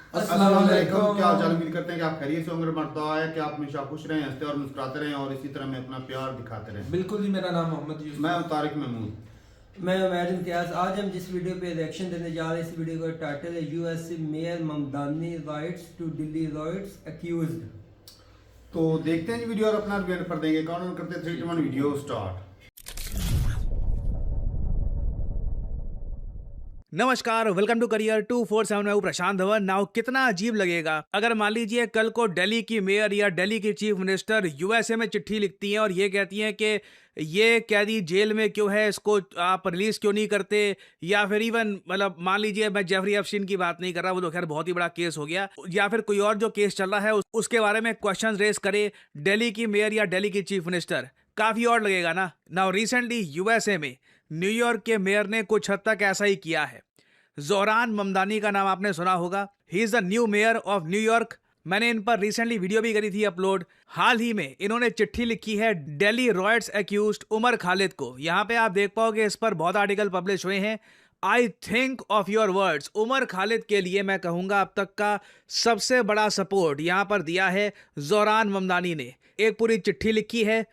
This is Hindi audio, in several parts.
अस्सलाम वालेकुम। क्या हाल चाल? उम्मीद करते हैं कि आप खैरियत से होंगे। बढ़ता है कि आप हमेशा खुश रहें, हंसते और मुस्कुराते रहें और इसी तरह में अपना प्यार दिखाते रहें। बिल्कुल जी, मेरा नाम मोहम्मद यूसुफ। मैं हूं तारिक महमूद। मैं उमैर इम्तियाज़। आज हम जिस वीडियो पे रिएक्शन देने जा रहे हैं, इस वीडियो का टाइटल है US mayor Mamdani writes to Delhi riots accused. तो देखते हैं जी वीडियो और अपना रिव्यू पर देंगे। काउंट करते 3 2 1 वीडियो स्टार्ट। नमस्कार, वेलकम टू करियर 247। मैं हूं प्रशांत धवन। नाउ कितना अजीब लगेगा अगर मान लीजिए कल को दिल्ली की मेयर या दिल्ली की चीफ मिनिस्टर यूएसए में चिट्ठी लिखती हैं और ये कहती हैं कि ये कैदी जेल में क्यों है, इसको आप रिलीज क्यों नहीं करते। या फिर इवन मतलब मान लीजिए, मैं जेफरी एप्स्टीन की बात नहीं कर रहा, वो तो खैर बहुत ही बड़ा केस हो गया, या फिर कोई और जो केस चल रहा है उसके बारे में क्वेश्चन रेस करे दिल्ली की मेयर या दिल्ली की चीफ मिनिस्टर। काफी और लगेगा ना। नाउ रिसेंटली यूएसए में न्यूयॉर्क के मेयर ने कुछ हद तक ऐसा ही किया है। जोहरान ममदानी का नाम आपने सुना होगा। He is the new mayor of New York. मैंने इन पर रिसेंटली वीडियो भी करी थी अपलोड। हाल ही में इन्होंने चिट्ठी लिखी है दिल्ली रॉयट्स एक्यूज्ड उमर खालिद को। यहाँ पे आप देख पाओगे इस पर बहुत आर्टिकल पब्लिश हुए हैं। I think of your words. Umar Khalid के लिए मैं कहूंगा अब तक का सबसे बड़ा सपोर्ट यहाँ पर दिया है जोहरान ममदानी ने। एक पूरी चिट्ठी लिखी है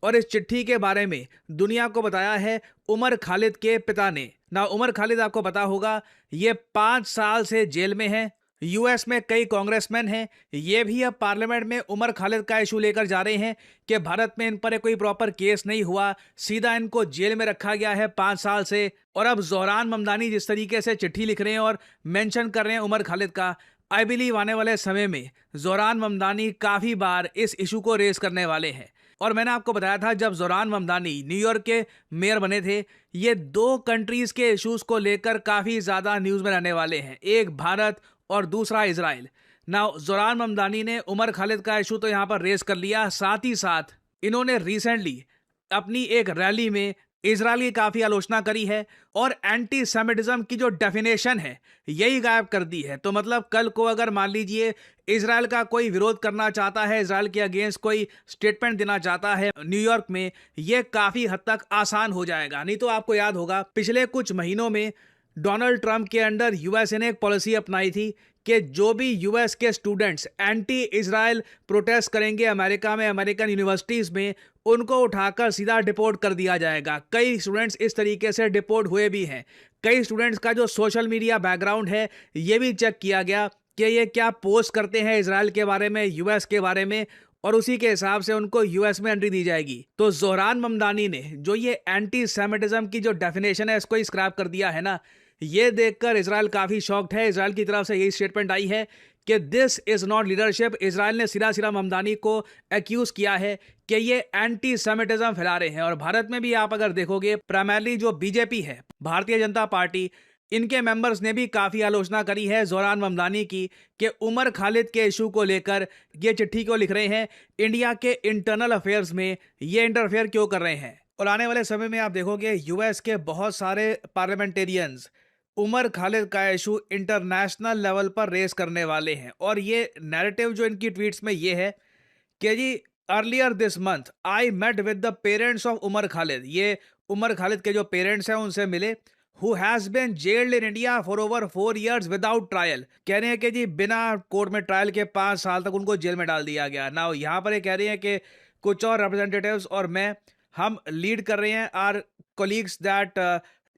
और इस चिट्ठी के बारे में दुनिया को बताया है उमर खालिद के पिता ने। ना उमर खालिद आपको पता होगा, ये 5 साल से जेल में हैं। यूएस में कई कांग्रेसमैन हैं, ये भी अब पार्लियामेंट में उमर खालिद का इशू लेकर जा रहे हैं कि भारत में इन पर कोई प्रॉपर केस नहीं हुआ, सीधा इनको जेल में रखा गया है 5 साल से। और अब जोहरान ममदानी जिस तरीके से चिट्ठी लिख रहे हैं और मेंशन कर रहे हैं उमर खालिद का, आई बिलीव आने वाले समय में जोहरान ममदानी काफी बार इस इशू को रेस करने वाले हैं। और मैंने आपको बताया था जब जोहरान ममदानी न्यूयॉर्क के मेयर बने थे, ये 2 कंट्रीज के इश्यूज को लेकर काफी ज्यादा न्यूज में रहने वाले हैं, एक भारत और दूसरा इजराइल। ना जोहरान ममदानी ने उमर खालिद का इशू तो यहाँ पर रेस कर लिया, साथ ही साथ इन्होंने रिसेंटली अपनी एक रैली में इजराइल की काफी आलोचना करी है और एंटी सेमिटिज्म की जो डेफिनेशन है यही गायब कर दी है। तो मतलब कल को अगर मान लीजिए इजराइल का कोई विरोध करना चाहता है, इजराइल के अगेंस्ट कोई स्टेटमेंट देना चाहता है न्यूयॉर्क में, ये काफी हद तक आसान हो जाएगा। नहीं तो आपको याद होगा पिछले कुछ महीनों में डोनाल्ड ट्रंप के अंडर यूएसए ने एक पॉलिसी अपनाई थी कि जो भी यूएस के स्टूडेंट्स एंटी इजराइल प्रोटेस्ट करेंगे अमेरिका में, अमेरिकन यूनिवर्सिटीज में, उनको उठाकर सीधा डिपोर्ट कर दिया जाएगा। कई स्टूडेंट्स इस तरीके से डिपोर्ट हुए भी हैं। कई स्टूडेंट्स का जो सोशल मीडिया बैकग्राउंड है ये भी चेक किया गया कि ये क्या पोस्ट करते हैं इजराइल के बारे में, यूएस के बारे में, और उसी के हिसाब से उनको यूएस में एंट्री दी जाएगी। तो जोहरान ममदानी ने जो ये एंटी सेमिटिज्म की जो डेफिनेशन है इसको स्क्रैप कर दिया है ना, ये देखकर इजराइल काफी शॉक्ड है। इजराइल की तरफ से यही स्टेटमेंट आई है कि this is not leadership. Israel ने सीधा सीधा ममदानी को एक्यूज किया है कि ये एंटी सेमिटिज्म फैला रहे हैं। और भारत में भी आप अगर देखोगे, प्राइमरली जो बीजेपी है, भारतीय जनता पार्टी, इनके मेंबर्स ने भी काफी आलोचना करी है जोहरान ममदानी की कि उमर खालिद के इशू को लेकर ये चिट्ठी क्यों लिख रहे हैं, इंडिया के इंटरनल अफेयर्स में ये इंटरफेयर क्यों कर रहे हैं। और आने वाले समय में आप देखोगे यूएस के बहुत सारे पार्लियामेंटेरियंस उमर खालिद का इशू इंटरनेशनल लेवल पर रेस करने वाले हैं। और ये नैरेटिव जो इनकी ट्वीट्स में ये है कि जी earlier this month I met with the parents of Umar Khalid. ये उमर खालिद के जो पेरेंट्स हैं उनसे मिले। Who has been jailed in India for over 4 years without trial. कह रहे हैं कि जी बिना कोर्ट में ट्रायल के 5 साल तक उनको जेल में डाल दिया गया। ना यहाँ पर ये कह रहे हैं कि कुछ और रिप्रेजेंटेटिव्स और मैं, हम लीड कर रहे हैं आर कोलीग्स दैट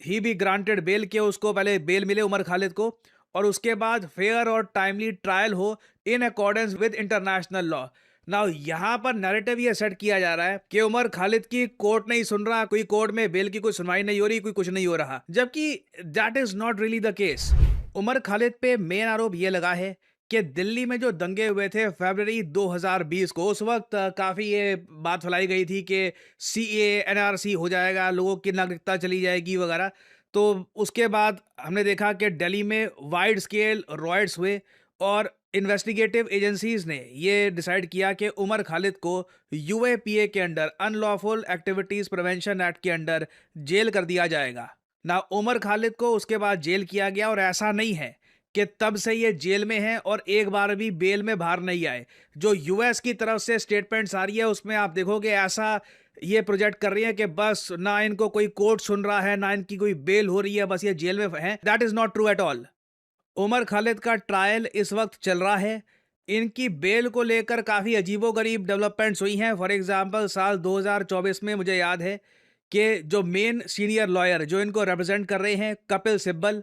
ही भी ग्रांटेड बेल, के उसको पहले बेल मिले उमर खालिद को, और उसके बाद फेयर और टाइमली ट्रायल हो in accordance with international law. Now यहाँ पर नैरेटिव ये सेट किया जा रहा है कि उमर खालिद की कोर्ट नहीं सुन रहा, कोई कोर्ट में बेल की कोई सुनवाई नहीं हो रही, कोई कुछ नहीं हो रहा, जबकि that is not really the case. Umar Khalid पे मेन आरोप ये लगा है कि दिल्ली में जो दंगे हुए थे फरवरी 2020 को, उस वक्त काफ़ी ये बात फैलाई गई थी कि सीए एनआरसी हो जाएगा, लोगों की नागरिकता चली जाएगी वगैरह। तो उसके बाद हमने देखा कि दिल्ली में वाइड स्केल रॉयट्स हुए और इन्वेस्टिगेटिव एजेंसीज ने ये डिसाइड किया कि उमर खालिद को यूएपीए के under, unlawful activities prevention act के अंडर जेल कर दिया जाएगा। ना उमर खालिद को उसके बाद जेल किया गया, और ऐसा नहीं है कि तब से ये जेल में हैं और एक बार भी बेल में बाहर नहीं आए। जो यूएस की तरफ से स्टेटमेंट्स आ रही है उसमें आप देखोगे ऐसा ये प्रोजेक्ट कर रही है कि बस ना इनको कोई कोर्ट सुन रहा है, ना इनकी कोई बेल हो रही है, बस ये जेल में हैं। That is not true at all. Umar Khalid का ट्रायल इस वक्त चल रहा है। इनकी बेल को लेकर काफ़ी अजीबोगरीब डेवलपमेंट्स हुई हैं। फॉर एग्जांपल साल 2024 में मुझे याद है कि जो मेन सीनियर लॉयर जो इनको रिप्रेजेंट कर रहे हैं, कपिल सिब्बल,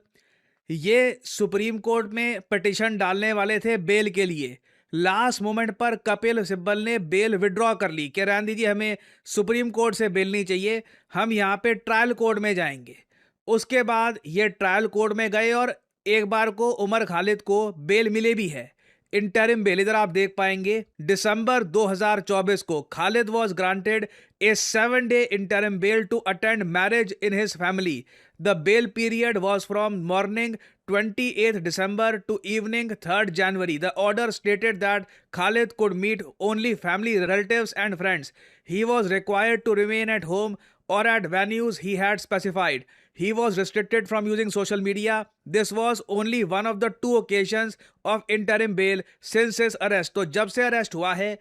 ये सुप्रीम कोर्ट में पिटीशन डालने वाले थे बेल के लिए। लास्ट मोमेंट पर कपिल सिब्बल ने बेल विड्रॉ कर ली कि रहने दीजिए, हमें सुप्रीम कोर्ट से बेल नहीं चाहिए, हम यहाँ पे ट्रायल कोर्ट में जाएंगे। उसके बाद ये ट्रायल कोर्ट में गए और एक बार को उमर खालिद को बेल मिले भी है, इंटरिम बेल। इधर आप देख पाएंगे दिसंबर 2024 को Khalid was granted A 7-day interim bail to attend marriage in his family. The bail period was from morning 28th December to evening 3rd January. The order stated that Khalid could meet only family, relatives and friends. He was required to remain at home or at venues he had specified. He was restricted from using social media. This was only one of the 2 occasions of interim bail since his arrest. तो जब से अरेस्ट हुआ है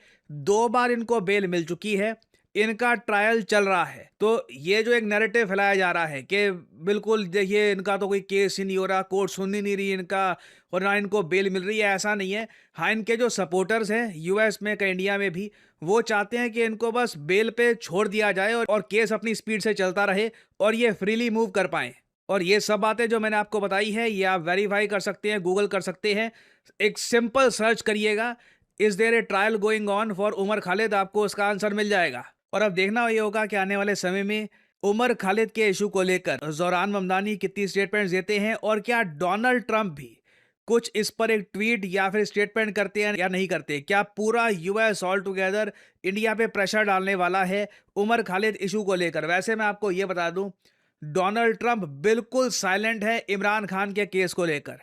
2 बार इनको बेल मिल चुकी है, इनका ट्रायल चल रहा है। तो ये जो एक नैरेटिव फैलाया जा रहा है कि बिल्कुल देखिए इनका तो कोई केस ही नहीं हो रहा, कोर्ट सुन ही नहीं रही इनका और ना इनको बेल मिल रही है, ऐसा नहीं है। हाँ, इनके जो सपोर्टर्स हैं यूएस में, कई इंडिया में भी, वो चाहते हैं कि इनको बस बेल पे छोड़ दिया जाए और केस अपनी स्पीड से चलता रहे और ये फ्रीली मूव कर पाएं। और ये सब बातें जो मैंने आपको बताई है ये आप वेरीफाई कर सकते हैं, गूगल कर सकते हैं। एक सिंपल सर्च करिएगा, is there a trial going on for Umar Khalid, आपको उसका आंसर मिल जाएगा। और अब देखना ये होगा कि आने वाले समय में उमर खालिद के इशू को लेकर ज़ोरान ममदानी कितनी स्टेटमेंट्स देते हैं और क्या डोनाल्ड ट्रंप भी कुछ इस पर एक ट्वीट या फिर स्टेटमेंट करते हैं या नहीं करते। क्या पूरा यूएस ऑल टुगेदर इंडिया पे प्रेशर डालने वाला है उमर खालिद इशू को लेकर। वैसे मैं आपको ये बता दूं, डोनाल्ड ट्रंप बिल्कुल साइलेंट है इमरान खान के केस को लेकर।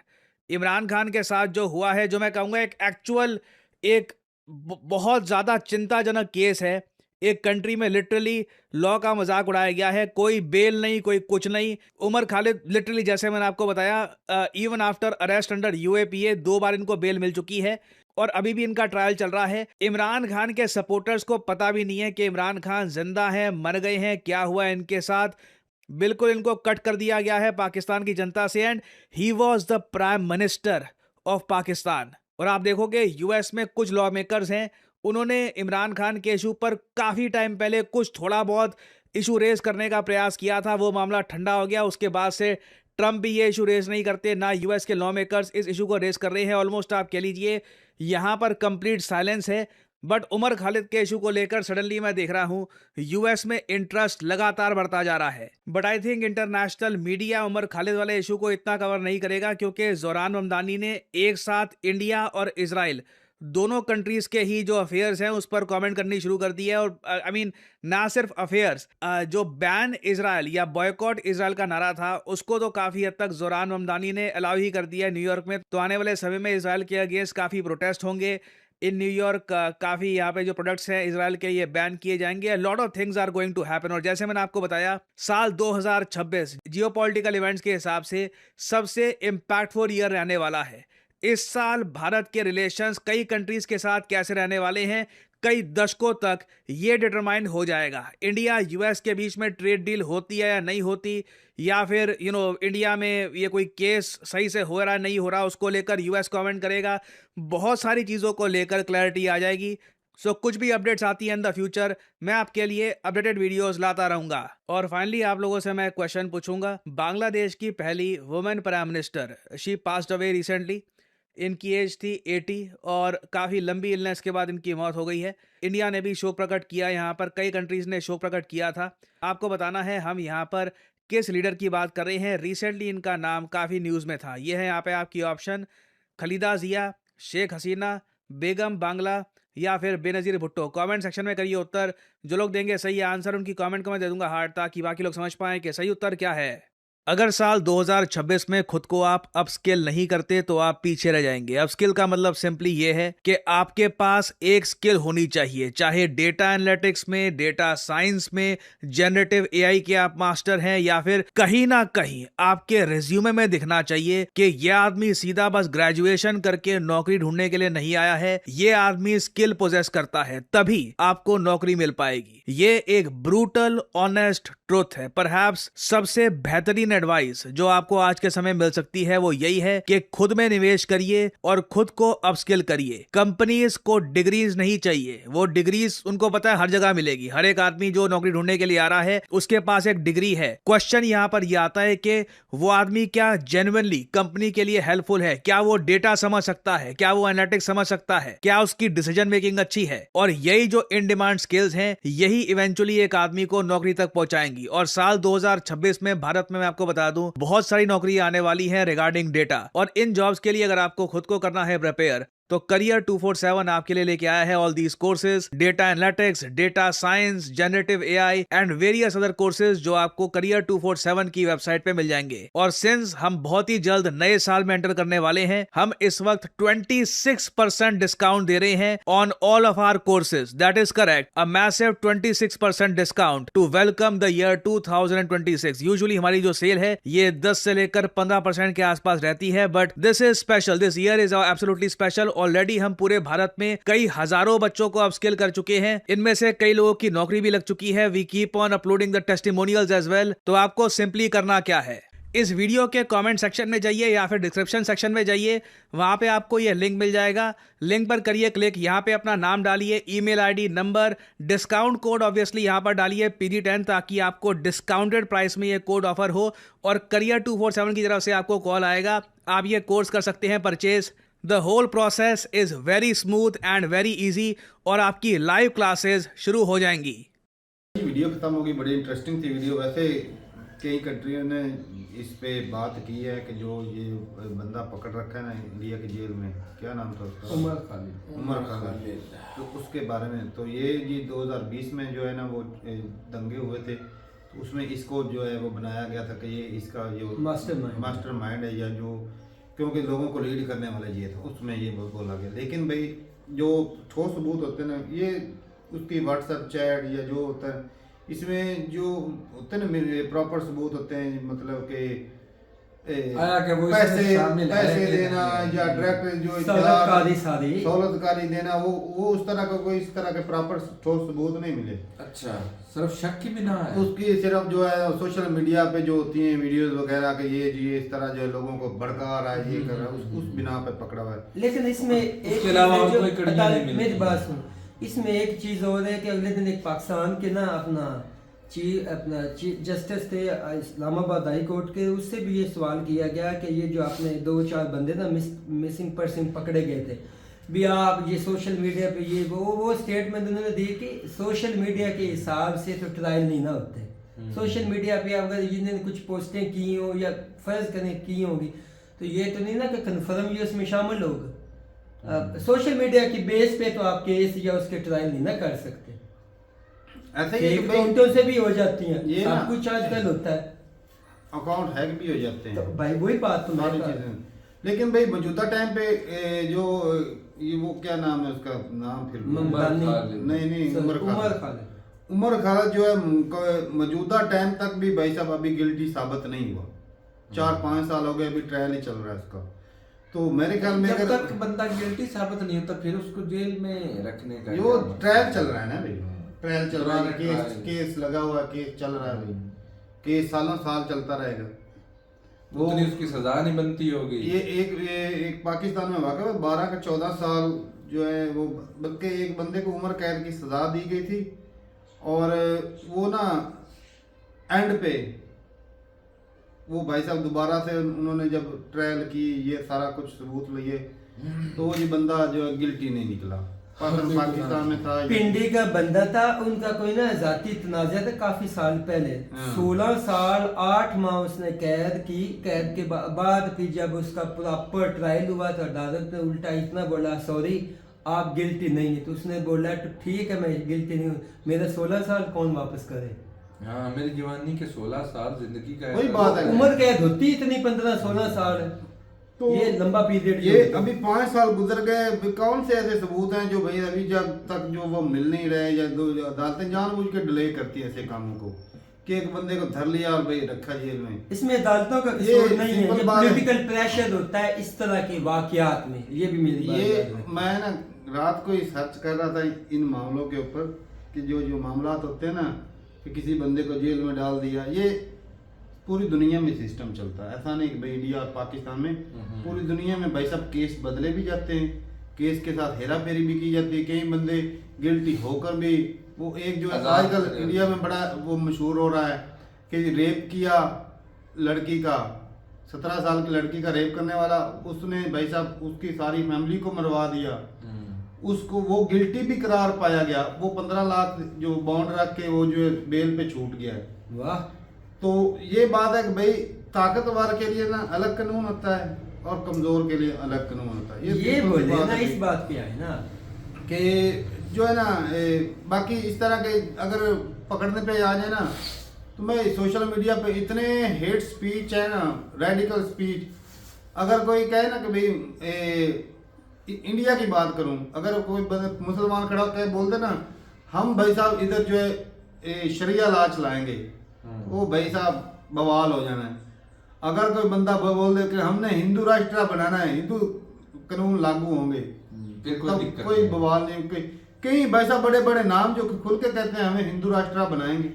इमरान खान के साथ जो हुआ है, जो मैं कहूँगा एक एक्चुअल एक बहुत ज़्यादा चिंताजनक केस है। एक कंट्री में लिटरली लॉ का मजाक उड़ाया गया है, कोई बेल नहीं, कोई कुछ नहीं। उमर खालिद लिटरली, जैसे मैंने आपको बताया, even after arrest under UAPA 2 बार इनको बेल मिल चुकी है और अभी भी इनका ट्रायल चल रहा है। इमरान खान के सपोर्टर्स को पता भी नहीं है कि इमरान खान जिंदा है, मर गए हैं, क्या हुआ है इनके साथ। बिल्कुल इनको कट कर दिया गया है पाकिस्तान की जनता से। And he was the prime minister of Pakistan. और आप देखोगे यूएस में कुछ लॉ मेकर्स हैं, उन्होंने इमरान खान के इशू पर काफ़ी टाइम पहले कुछ थोड़ा बहुत इशू रेज करने का प्रयास किया था, वो मामला ठंडा हो गया। उसके बाद से ट्रंप भी ये इशू रेज नहीं करते, ना यूएस के लॉ मेकर्स इस इशू को रेज कर रहे हैं। ऑलमोस्ट आप कह लीजिए यहाँ पर कंप्लीट साइलेंस है। बट उमर खालिद के इशू को लेकर सडनली मैं देख रहा हूँ यूएस में इंटरेस्ट लगातार बढ़ता जा रहा है। But I think international media Umar Khalid वाले इशू को इतना कवर नहीं करेगा, क्योंकि ज़ोरान ममदानी ने एक साथ इंडिया और इजराइल दोनों कंट्रीज के ही जो अफेयर्स हैं उस पर कमेंट करनी शुरू कर दी है। और आई मीन ना सिर्फ अफेयर्स, जो बैन इजराइल या बॉयकॉट इजराइल का नारा था उसको तो काफ़ी हद तक ज़ोरान ममदानी ने अलाउ ही कर दिया है न्यूयॉर्क में। तो आने वाले समय में इजराइल के अगेंस्ट काफ़ी प्रोटेस्ट होंगे इन न्यूयॉर्क। काफ़ी यहाँ पे जो प्रोडक्ट्स हैं इजराइल के ये बैन किए जाएंगे। Lot of things are going to happen. और जैसे मैंने आपको बताया, साल 2026 जियोपॉलिटिकल इवेंट्स के हिसाब से सबसे इम्पैक्टफुल ईयर रहने वाला है। इस साल भारत के रिलेशंस कई कंट्रीज के साथ कैसे रहने वाले हैं, कई दशकों तक ये डिटरमाइन हो जाएगा। इंडिया यूएस के बीच में ट्रेड डील होती है या नहीं होती, या फिर इंडिया में ये कोई केस सही से हो रहा है नहीं हो रहा, उसको लेकर यूएस कमेंट करेगा। बहुत सारी चीज़ों को लेकर क्लैरिटी आ जाएगी। सो कुछ भी अपडेट्स आती हैं इन द फ्यूचर, मैं आपके लिए अपडेटेड वीडियोस लाता रहूंगा। और फाइनली आप लोगों से मैं क्वेश्चन पूछूंगा, बांग्लादेश की पहली women prime minister, she passed away recently. इनकी एज थी 80 और काफ़ी लंबी इलनेस के बाद इनकी मौत हो गई है। इंडिया ने भी शोक प्रकट किया, यहाँ पर कई कंट्रीज़ ने शोक प्रकट किया था। आपको बताना है हम यहाँ पर किस लीडर की बात कर रहे हैं। रिसेंटली इनका नाम काफ़ी न्यूज़ में था। ये है यहाँ पे आपकी ऑप्शन, खलीदा जिया, शेख हसीना, बेगम बांग्ला या फिर बेनज़ीर भुट्टो। कमेंट सेक्शन में करिए उत्तर। जो लोग देंगे सही आंसर उनकी कमेंट को मैं दे दूंगा हार्ट, ताकि बाकी लोग समझ पाएँ कि सही उत्तर क्या है। अगर साल 2026 में खुद को आप अपस्किल नहीं करते तो आप पीछे रह जाएंगे। अपस्किल का मतलब सिंपली ये है कि आपके पास एक स्किल होनी चाहिए, चाहे डेटा एनालिटिक्स में, डेटा साइंस में, जनरेटिव एआई के आप मास्टर हैं, या फिर कहीं ना कहीं आपके रिज्यूमे में दिखना चाहिए कि यह आदमी सीधा बस ग्रेजुएशन करके नौकरी ढूंढने के लिए नहीं आया है, ये आदमी स्किल पोजेस करता है, तभी आपको नौकरी मिल पाएगी। ये एक ब्रूटल ऑनेस्ट ट्रुथ है, परहैप्स सबसे बेहतरीन एडवाइस जो आपको आज के समय मिल सकती है वो यही है कि खुद में निवेश करिए और खुद को अपस्किल करिए। कंपनीज को डिग्रीज नहीं चाहिए, वो डिग्रीज उनको पता है हर जगह मिलेगी। हर एक आदमी जो नौकरी ढूंढने के लिए आ रहा है उसके पास एक डिग्री है। क्वेश्चन यहाँ पर यह आता है कि वो आदमी क्या जेन्युइनली कंपनी के लिए हेल्पफुल है, क्या वो डेटा समझ सकता है, क्या वो एनालिटिक्स समझ सकता है, क्या उसकी डिसीजन मेकिंग अच्छी है। और यही जो इन डिमांड स्किल्स हैं यही इवेंचुअली एक आदमी को नौकरी तक पहुंचाएंगी। और साल 2026 में भारत में मैं आपको बता दूं बहुत सारी नौकरी आने वाली है रिगार्डिंग डेटा। और इन जॉब्स के लिए अगर आपको खुद को करना है प्रिपेयर तो करियर 247 आपके लिए लेके आया है all these courses, data analytics, data science, generative AI and various other courses जो आपको करियर 247 की वेबसाइट पे मिल जाएंगे। और सिंस हम बहुत ही जल्द नए साल में एंटर करने वाले हैं, हम इस वक्त 26% डिस्काउंट दे रहे हैं on all of our courses. That is correct, a massive 26% discount to welcome the year 2026। Usually हमारी जो सेल है ये 10 से लेकर 15% के आसपास रहती है, but this is special, this year is absolutely special. Already हम पूरे भारत में कई हजारों बच्चों को अपस्किल कर चुके हैं, इनमें से कई लोगों की नौकरी भी लग चुकी है। We keep on uploading the testimonials as well. तो आपको सिंपली करना क्या है, इस वीडियो के कमेंट सेक्शन में जाइए या फिर डिस्क्रिप्शन सेक्शन में जाइए, वहां पे आपको ये लिंक मिल जाएगा। लिंक पर करिए क्लिक, यहाँ पे अपना नाम डालिए, email ID, number, discount code obviously यहाँ पर डालिए PD10 ताकि आपको डिस्काउंटेड प्राइस में ये कोड ऑफर हो और करियर 247 की तरफ से आपको कॉल आएगा। आप ये कोर्स कर सकते हैं purchase. The whole process is very smooth and very easy और आपकी लाइव क्लासेस शुरू हो जाएंगी। वीडियो खत्म होगी, बड़ी इंटरेस्टिंग थी वीडियो। वैसे कई कंट्रियों ने इस पे बात की है कि जो ये बंदा पकड़ रखा है ना इंडिया की जेल में, क्या नाम था उसका, उमर खालिद, तो उसके बारे में तो ये 2020 में जो है ना वो दंगे हुए थे, तो उसमें इसको जो है वो बनाया गया था कि ये इसका जो मास्टरमाइंड है या जो क्योंकि लोगों को लीड करने वाला ये था, उसमें ये बोला गया। लेकिन भाई जो ठोस सबूत होते हैं ना, ये उसकी व्हाट्सएप चैट या जो होता है इसमें जो होते हैं ना प्रॉपर सबूत होते हैं, मतलब कि पैसे देना या डायरेक्ट जो सहूलतकारी देना, वो उस तरह का कोई इस तरह के प्रॉपर ठोस सबूत नहीं मिले। अच्छा, सिर्फ शक की बिना है उसकी, सिर्फ जो है सोशल मीडिया पे जो होती हैं वीडियोस वगैरह के ये इस तरह जो है लोगों को भड़का रहा है, ये कर रहा है, उस बिना पे पकड़ा हुआ है। लेकिन इसमें इसके अलावा और कोई कड़ियां नहीं मिलती। मेरी बात सुन, इसमें एक चीज और है कि अगले दिन एक पाकिस्तान के ना अपना चीफ जस्टिस थे इस्लामाबाद हाई कोर्ट के, उससे भी ये सवाल किया गया कि ये जो आपने 2-4 बंदे ना मिसिंग पर्सन पकड़े गए थे भी, आप ये सोशल मीडिया पे ये वो स्टेटमेंट उन्होंने दी कि सोशल मीडिया के हिसाब से तो ट्रायल नहीं ना होते। सोशल मीडिया पे अगर जिन्होंने कुछ पोस्टें की हो या फर्ज करें की होगी तो ये तो नहीं ना कि कन्फर्म ये उसमें शामिल होगा। सोशल मीडिया की बेस पे तो आप केस या उसके ट्रायल नहीं ना कर सकते। ऐसे ही अकाउंटों से भी हो जाती हैं, ये सब कुछ आजकल होता है, अकाउंट हैक भी हो जाते हैं। तो भाई वही बात तो मैं कह रहा हूं। लेकिन भाई मौजूदा टाइम पे जो ये वो क्या नाम है उसका नाम, फिर नहीं उमर खालिद जो है मौजूदा टाइम तक भी भाई साहब अभी गिल्टी साबित नहीं हुआ। 4-5 साल हो गए, अभी ट्रायल ही चल रहा है इसका। तो मेरे ख्याल में जब तक बंदा गिल्टी साबित नहीं होता फिर उसको जेल में रखने का जो ट्रायल चल रहा है ना भाई, ट्रायल चल रहा है, केस लगा हुआ, केस चल रहा है भाई, केस सालों साल चलता रहेगा, वो तो उसकी सजा नहीं बनती होगी। ये एक पाकिस्तान में वाक़या 12 का 14 साल जो है वो, बल्कि एक बंदे को उम्र कैद की सजा दी गई थी और वो ना एंड पे वो भाई साहब दोबारा से उन्होंने जब ट्रायल की, ये सारा कुछ सबूत लिए, तो ये बंदा जो है गिल्टी नहीं निकला। पाकिस्तान में था, पिंडी का बंदा था, उनका कोई ना जाती तनाज़ा था काफी साल पहले। 16 साल 8 माह उसने कैद की। कैद के बाद फिर जब उसका प्रॉपर ट्रायल हुआ तो अदालत ने उल्टा इतना बोला, सॉरी आप गिल्टी नहीं है, तो उसने बोला तो ठीक है मैं गिल्टी नहीं हूँ, मेरा 16 साल कौन वापस करे। हाँ, मेरी जवानी के 16 साल जिंदगी का वही बात है, उम्र कैद होती इतनी 15-16 साल, तो ये लंबा पीरियड। ये अभी 5 साल गुजर गए, कौन से ऐसे सबूत हैं जो भाई अभी जब तक जो वो मिल नहीं रहे, या अदालतें जानबूझ के डिले करती है ऐसे कामों को कि एक बंदे को धर लिया और भाई रखा जेल में। इसमें अदालतों का कसूर नहीं है, ये पॉलिटिकल प्रेशर होता है इस तरह के वाकयात में। ये भी मेरी बात है। मैं ना रात को ही सर्च कर रहा था इन मामलों के ऊपर कि जो मामला होते हैं ना कि किसी बंदे को जेल में डाल दिया, ये पूरी दुनिया में सिस्टम चलता है, ऐसा नहीं कि भाई इंडिया और पाकिस्तान में, पूरी दुनिया में भाई सब केस बदले भी जाते हैं, केस के साथ हेरा फेरी भी की जाती है, कई बंदे गिल्टी होकर भी वो एक जो है आजकल इंडिया में बड़ा वो मशहूर हो रहा है कि रेप किया लड़की का, 17 साल की लड़की का रेप करने वाला, उसने भाई साहब उसकी सारी फैमिली को मरवा दिया, उसको वो गिल्टी भी करार पाया गया, वो 15 लाख जो बॉन्ड रख के वो जो है बेल पे छूट गया है। वाह। तो ये बात है कि भाई ताकतवर के लिए ना अलग कानून होता है और कमजोर के लिए अलग कानून होता है। ये बोले ना, इस बात पे आए ना कि जो है ना बाकी इस तरह के अगर पकड़ने पे आ जाए ना, तो मैं सोशल मीडिया पे इतने हेट स्पीच है ना, रेडिकल स्पीच, अगर कोई कहे ना कि भाई इंडिया की बात करूं, अगर कोई मुसलमान खड़ा होकर बोल दे ना हम भाई साहब इधर जो है शरिया लॉ चलाएंगे, वो भाई साहब बवाल हो जाना है। अगर कोई बंदा बोल दे कि हमने हिंदू राष्ट्र बनाना है, हिंदू कानून लागू होंगे, तब कोई बवाल नहीं। कई भाई साहब बड़े बड़े नाम जो खुल के कहते हैं हमें हिंदू राष्ट्र बनाएंगे,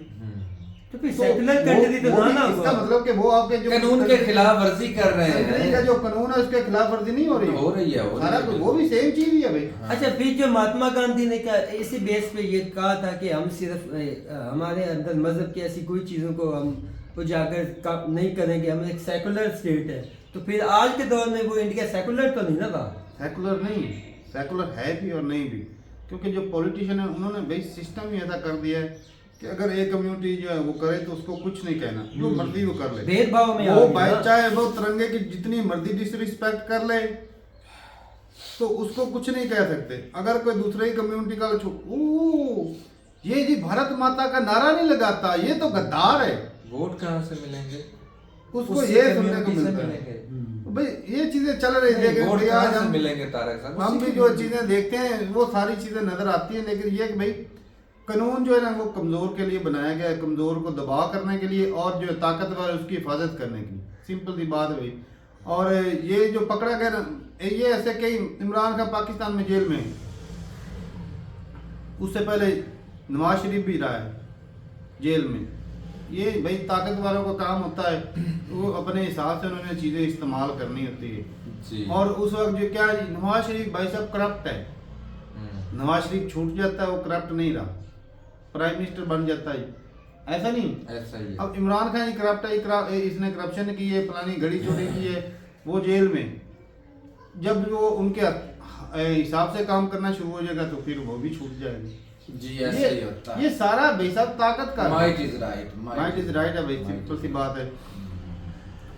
तो फिर सेकुलर कंट्री तो ना, इसका मतलब कि वो आपके जो कानून के खिलाफ वर्जी कर रहे हैं, का जो कानून है उसके खिलाफ वर्जी नहीं हो रही है सारा, वो भी सेम चीज ही है भाई। अच्छा, फिर जो महात्मा गांधी ने कहा, इसी बेस पे ये कहा था कि हम सिर्फ हमारे अंदर मजहब की ऐसी कोई चीजों को हम उजागर नहीं करेंगे, हम एक सेकुलर स्टेट है, तो फिर आज के दौर में वो इंडिया सेकुलर तो नहीं ना था? सेकुलर नहीं, सेकुलर है भी और नहीं भी, क्योंकि जो पॉलिटिशियन है उन्होंने भाई सिस्टम ही ऐसा कर दिया है कि अगर एक कम्युनिटी जो है वो करे तो उसको कुछ नहीं कहना, जो मर्जी वो कर ले, भेदभाव में वो भाई चाहे वो तिरंगे की जितनी मर्जी डिसरिस्पेक्ट कर ले तो उसको कुछ नहीं कह सकते। अगर कोई दूसरे ही कम्युनिटी का ये जी भारत माता का नारा नहीं लगाता, ये तो गद्दार है, वोट कहाँ से मिलेंगे उसको ये सुनने को मिलता है। भाई ये चीजें चल रही है, आज हम मिलेंगे तारक साहब, हम भी जो चीजें देखते हैं वो सारी चीजें नजर आती है, लेकिन ये कि भाई कानून जो है ना वो कमजोर के लिए बनाया गया है, कमजोर को दबाव करने के लिए और जो ताकतवर है उसकी हिफाजत करने के लिए, सिंपल सी बात है भाई। और ये जो पकड़ा गया ना, ये ऐसे कई, इमरान खान पाकिस्तान में जेल में, उससे पहले नवाज शरीफ भी रहा है जेल में। ये भाई ताकतवरों का काम होता है, वो अपने हिसाब से उन्होंने चीजें इस्तेमाल करनी होती है जी। और उस वक्त जो क्या नवाज शरीफ भाई साहब करप्ट है, नवाज शरीफ छूट जाता है, वो करप्ट नहीं रहा, प्राइम मिनिस्टर बन जाता है, ऐसा नहीं, ऐसा ही है। अब इमरान खान ही करप्ट है, इसने करप्शन की है, फलानी घड़ी चोरी की है, वो जेल में, जब वो उनके हिसाब से काम करना शुरू हो जाएगा तो फिर वो भी छूट जाएगी। जी ऐसा ही होता है। ये सारा भाई साहब ताकत का might is right, might is right है भाई, सिंपल सी बात है।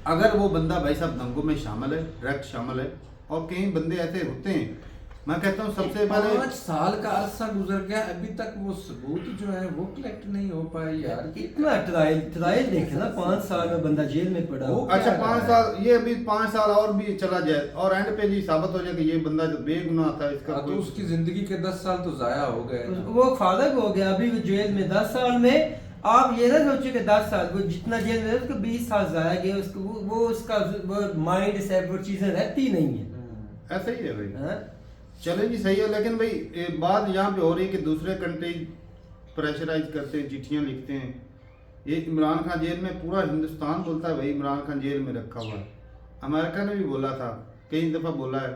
अगर वो बंदा भाई साहब दंगों में शामिल है, डायरेक्ट शामिल है, और कई बंदे ऐसे होते हैं, मैं कहता हूँ सबसे पहले 5 साल का अरसा गुजर गया, अभी तक वो सबूत जो है वो कलेक्ट नहीं हो पाए यार। कितना ट्रायल देखे ना, 5 साल में बंदा जेल में पड़ा हो। अच्छा 5 साल, ये अभी 5 साल और भी चला जाए और एंड पे जी साबित हो जाए कि ये बंदा जो बेगुनाह था, इसका तो उसकी जिंदगी के 10 साल तो जाया हो गए, वो फारग हो गया, अभी वो जेल में 10 साल में। आप ये ना सोचिए कि 10 साल, वो जितना जेल में उसको 20 साल जाया गया, उसको वो उसका वो माइंड से वो चीजें रहती नहीं है, ऐसा ही है भाई। हाँ? चले जी सही है, लेकिन भाई एक बात यहाँ पे हो रही है कि दूसरे कंट्री प्रेशराइज करते हैं, चिट्ठियाँ लिखते हैं। ये इमरान खान जेल में, पूरा हिंदुस्तान बोलता है भाई इमरान खान जेल में रखा हुआ है। अमेरिका ने भी बोला था, कई दफ़ा बोला है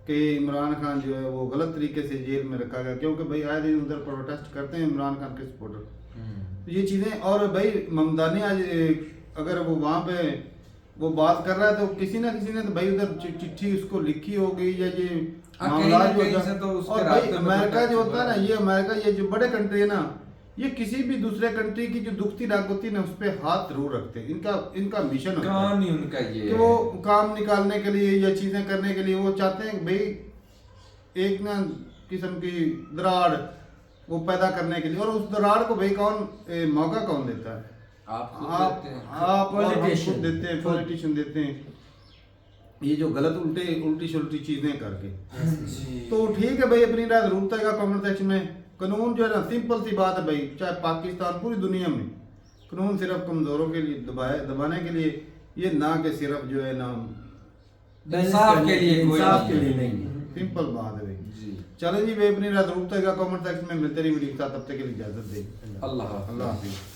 कि इमरान खान जो है वो गलत तरीके से जेल में रखा गया, क्योंकि भाई आए दिन उधर प्रोटेस्ट करते हैं इमरान खान के सपोर्टर, ये चीज़ें। और भाई ममदानी आज अगर वो वहाँ पे वो बात कर रहा है तो किसी ना किसी ने तो भाई उधर चिट्ठी उसको लिखी होगी, या ये मामला जो होता है। और भाई अमेरिका जो होता है ना, ये अमेरिका, ये जो बड़े कंट्री है ना, ये किसी भी दूसरे कंट्री की जो दुखती राग होती है ना उस पर हाथ जरूर रखते हैं। इनका मिशन होता है, काम ही उनका ये कि वो काम निकालने के लिए या चीजें करने के लिए वो चाहते हैं भाई एक ना किस्म की दरार वो पैदा करने के लिए। और उस दरार को भाई कौन मौका कौन देता है? आप पॉलिटिशियन देते हैं, ये जो गलत उल्टी शुल्टी चीजें करके। तो ठीक है भाई, अपनी राय जरूर तय कमेंट सेक्शन में। कानून जो है ना, सिंपल सी बात है भाई, चाहे पाकिस्तान, पूरी दुनिया में कानून सिर्फ कमजोरों के लिए दबाने के लिए, ये ना कि सिर्फ जो है ना इंसाफ के लिए नहीं है। सिंपल बात है भाई। चलें जी भाई, अपनी राय जरूर तय कमेंट सेक्शन में। मिलते रही वीडियो के साथ, तब तक के लिए इजाजत दें। अल्लाह हाफिज़।